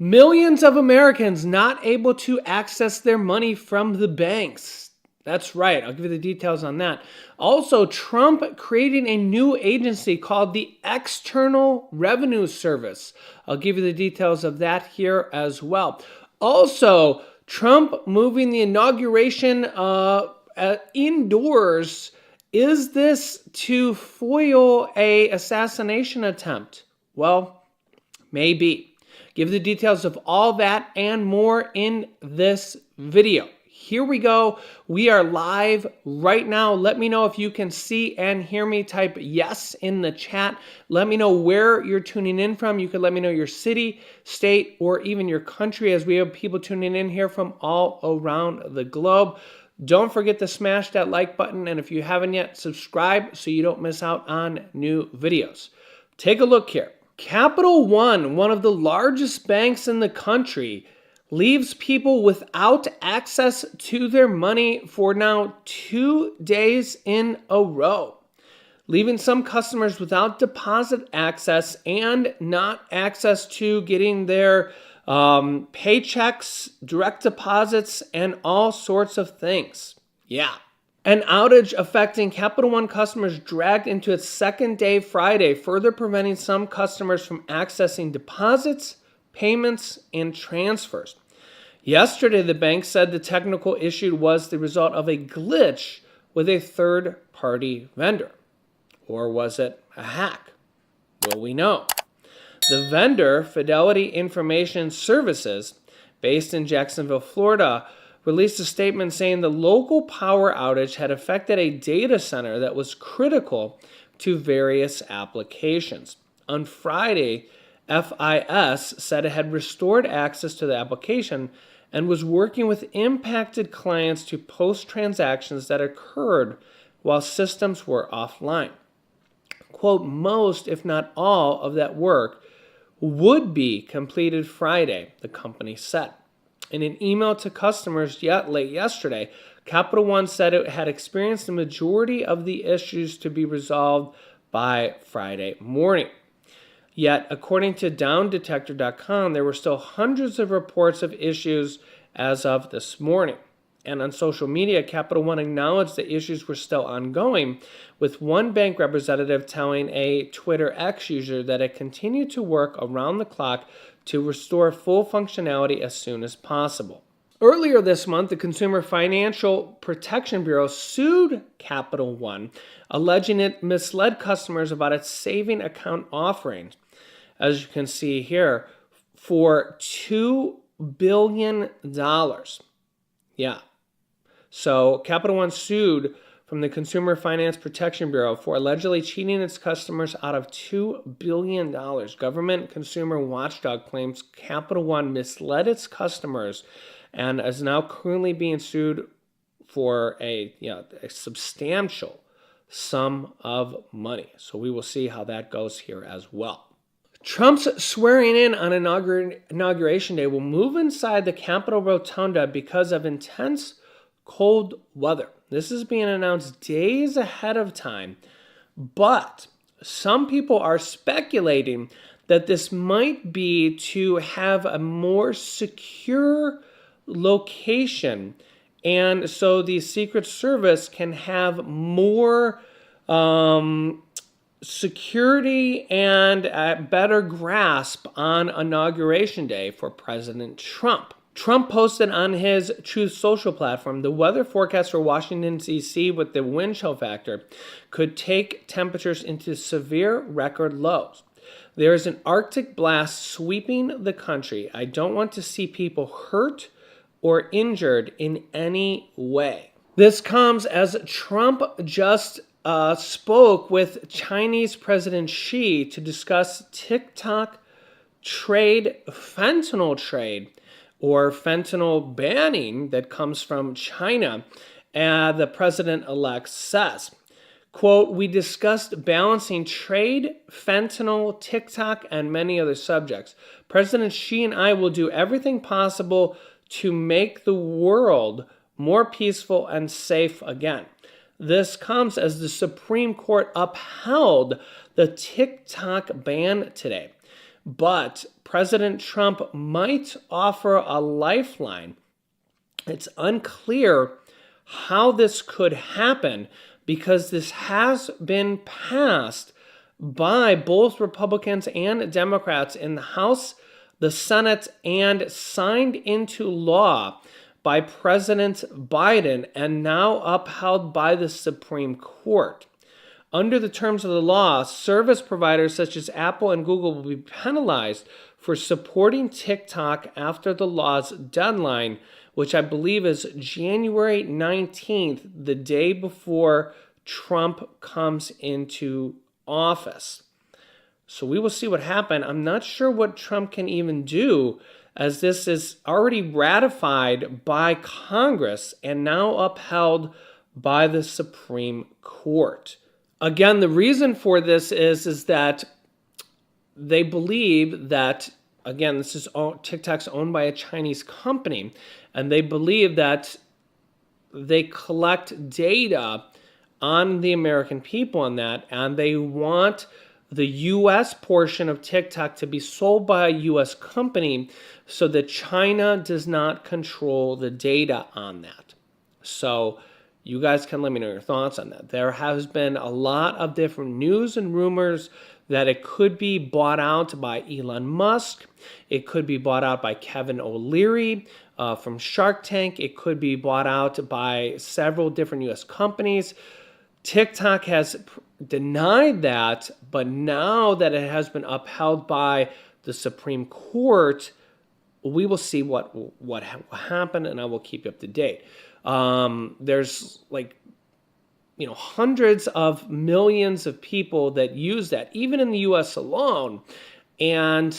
Millions of Americans not able to access their money from the banks. That's right. I'll give you the details on that. Also, Trump creating a new agency called the External Revenue Service. I'll give you the details of that here as well. Also, Trump moving the inauguration indoors. Is this to foil an assassination attempt? Well, maybe. Give the details of all that and more in this video. Here we go. We are live right now. Let me know if you can see and hear me. Type yes in the chat. Let me know where you're tuning in from. You could let me know your city, state, or even your country, as we have people tuning in here from all around the globe. Don't forget to smash that like button, and if you haven't yet, subscribe so you don't miss out on new videos. Take a look here. Capital One, one of the largest banks in the country, leaves people without access to their money for now 2 days in a row, leaving some customers without deposit access and not access to getting their paychecks, direct deposits, and all sorts of things. Yeah. An outage affecting Capital One customers dragged into its second day Friday, further preventing some customers from accessing deposits, payments, and transfers. Yesterday, the bank said the technical issue was the result of a glitch with a third-party vendor. Or was it a hack? Will we know? The vendor, Fidelity Information Services, based in Jacksonville, Florida, released a statement saying the local power outage had affected a data center that was critical to various applications. On Friday, FIS said it had restored access to the application and was working with impacted clients to post transactions that occurred while systems were offline. Quote, most, if not all, of that work would be completed Friday, the company said. In an email to customers late yesterday, Capital One said it had experienced the majority of the issues to be resolved by Friday morning. Yet, according to downdetector.com, there were still hundreds of reports of issues as of this morning. And on social media, Capital One acknowledged the issues were still ongoing, with one bank representative telling a Twitter X user that it continued to work around the clock to restore full functionality as soon as possible. Earlier this month, the Consumer Financial Protection Bureau sued Capital One, alleging it misled customers about its saving account offerings, as you can see here, for $2 billion. Yeah. So Capital One sued from the Consumer Finance Protection Bureau for allegedly cheating its customers out of $2 billion. Government Consumer Watchdog claims Capital One misled its customers and is now currently being sued for a substantial sum of money. So we will see how that goes here as well. Trump's swearing in on Inauguration Day will move inside the Capitol Rotunda because of intense cold weather. This is being announced days ahead of time, but some people are speculating that this might be to have a more secure location, and so the Secret Service can have more security and a better grasp on Inauguration Day for President Trump. Trump posted on his Truth Social platform, the weather forecast for Washington, D.C. with the wind chill factor could take temperatures into severe record lows. There is an Arctic blast sweeping the country. I don't want to see people hurt or injured in any way. This comes as Trump just spoke with Chinese President Xi to discuss TikTok trade, fentanyl trade, or fentanyl banning that comes from China. The president-elect says, quote, we discussed balancing trade, fentanyl, TikTok, and many other subjects. President Xi and I will do everything possible to make the world more peaceful and safe again. This comes as the Supreme Court upheld the TikTok ban today. But President Trump might offer a lifeline. It's unclear how this could happen because this has been passed by both Republicans and Democrats in the House, the Senate, and signed into law by President Biden and now upheld by the Supreme Court. Under the terms of the law, service providers such as Apple and Google will be penalized for supporting TikTok after the law's deadline, which I believe is January 19th, the day before Trump comes into office. So we will see what happens. I'm not sure what Trump can even do, as this is already ratified by Congress and now upheld by the Supreme Court. Again, the reason for this is that they believe that, again, this is TikTok's owned by a Chinese company, and they believe that they collect data on the American people on that, and they want the U.S. portion of TikTok to be sold by a U.S. company so that China does not control the data on that. So you guys can let me know your thoughts on that. There has been a lot of different news and rumors that it could be bought out by Elon Musk. It could be bought out by Kevin O'Leary from Shark Tank. It could be bought out by several different U.S. companies. TikTok has denied that, but now that it has been upheld by the Supreme Court, we will see what will happen, and I will keep you up to date. There's hundreds of millions of people that use that, even in the U.S. alone, and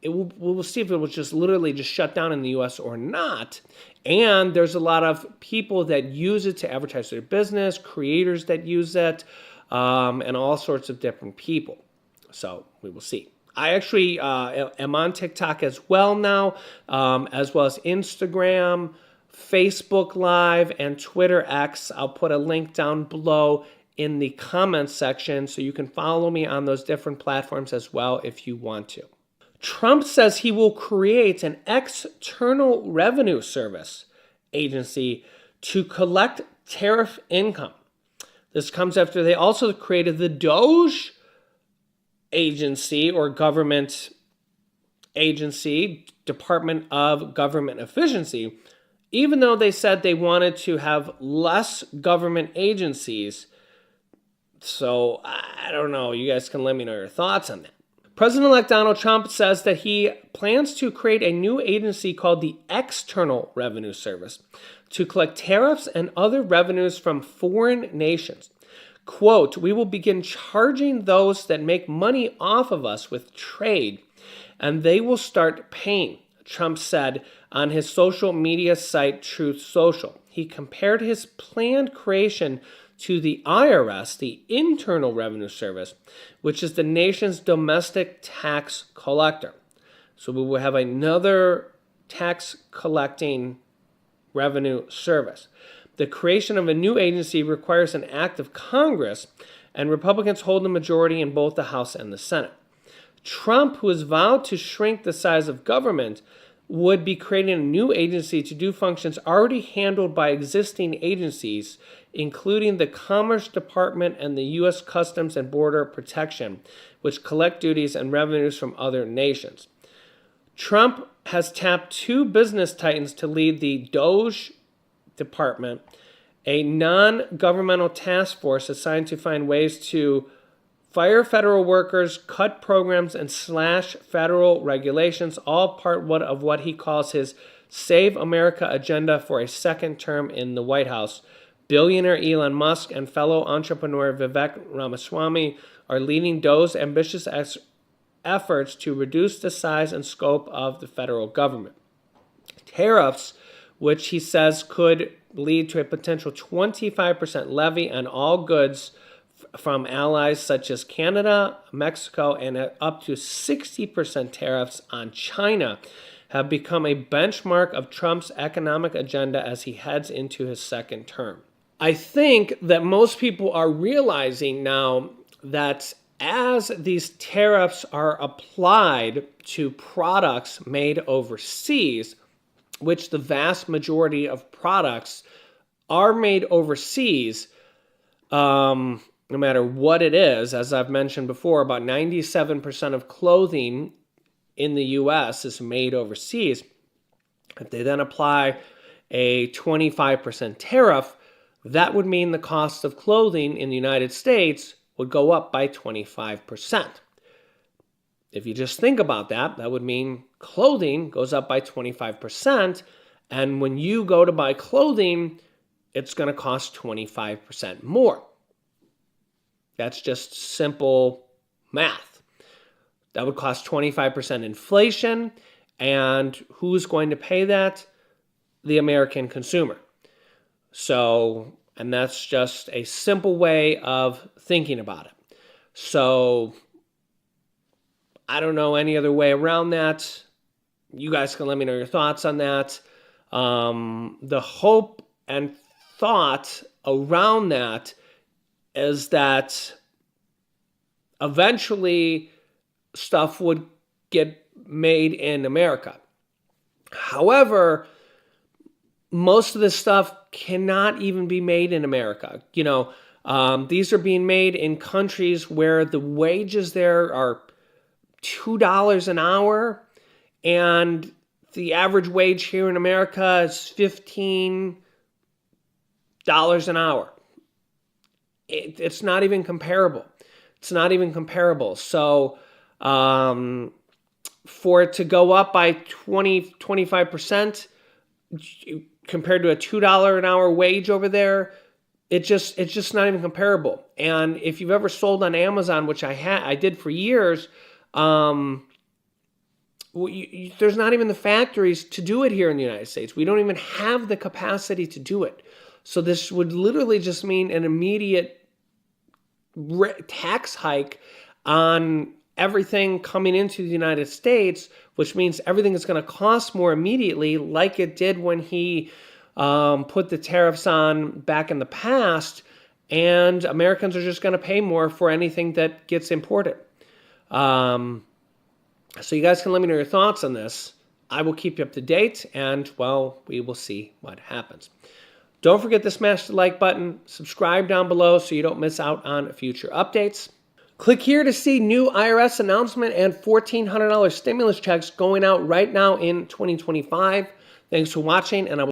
we'll see if it was just literally just shut down in the U.S. or not. And there's a lot of people that use it to advertise their business, creators that use it, and all sorts of different people. So we will see. I actually am on TikTok as well now, as well as Instagram, Facebook Live, and Twitter X. I'll put a link down below in the comments section so you can follow me on those different platforms as well if you want to. Trump says he will create an external revenue service agency to collect tariff income. This comes after they also created the DOGE agency or government agency, Department of Government Efficiency, even though they said they wanted to have less government agencies. So I don't know. You guys can let me know your thoughts on that. President-elect Donald Trump says that he plans to create a new agency called the External Revenue Service to collect tariffs and other revenues from foreign nations. Quote, "We will begin charging those that make money off of us with trade, and they will start paying," Trump said on his social media site Truth Social. He compared his planned creation to the IRS, the Internal Revenue Service, which is the nation's domestic tax collector. So we will have another tax collecting revenue service. The creation of a new agency requires an act of Congress, and Republicans hold the majority in both the House and the Senate. Trump, who has vowed to shrink the size of government, would be creating a new agency to do functions already handled by existing agencies, including the Commerce Department and the U.S. Customs and Border Protection, which collect duties and revenues from other nations. Trump has tapped two business titans to lead the DOGE Department, a non-governmental task force assigned to find ways to fire federal workers, cut programs, and slash federal regulations, all part of what he calls his Save America agenda for a second term in the White House. Billionaire Elon Musk and fellow entrepreneur Vivek Ramaswamy are leading those ambitious efforts to reduce the size and scope of the federal government. Tariffs, which he says could lead to a potential 25% levy on all goods from allies such as Canada, Mexico, and up to 60% tariffs on China, have become a benchmark of Trump's economic agenda as he heads into his second term. I think that most people are realizing now that as these tariffs are applied to products made overseas, which the vast majority of products are made overseas, no matter what it is, as I've mentioned before, about 97% of clothing in the US is made overseas. If they then apply a 25% tariff, that would mean the cost of clothing in the United States would go up by 25%. If you just think about that, that would mean clothing goes up by 25%. And when you go to buy clothing, it's going to cost 25% more. That's just simple math. That would cost 25% inflation. And who's going to pay that? The American consumer. So, and that's just a simple way of thinking about it. So, I don't know any other way around that. You guys can let me know your thoughts on that. The hope and thought around that is that eventually stuff would get made in America. However, most of this stuff cannot even be made in America. These are being made in countries where the wages there are $2 an hour, and the average wage here in America is $15 an hour. It's not even comparable. It's not even comparable. So for it to go up by 25% compared to a $2 an hour wage over there, it's just not even comparable. And if you've ever sold on Amazon, which I did for years, there's not even the factories to do it here in the United States. We don't even have the capacity to do it. So this would literally just mean an immediate tax hike on everything coming into the United States, which means everything is going to cost more immediately, like it did when he put the tariffs on back in the past, and Americans are just going to pay more for anything that gets imported. So you guys can let me know your thoughts on this. I will keep you up to date, and, well, we will see what happens. Don't forget to smash the like button, subscribe down below so you don't miss out on future updates. Click here to see new IRS announcement and $1,400 stimulus checks going out right now in 2025. Thanks for watching, and I will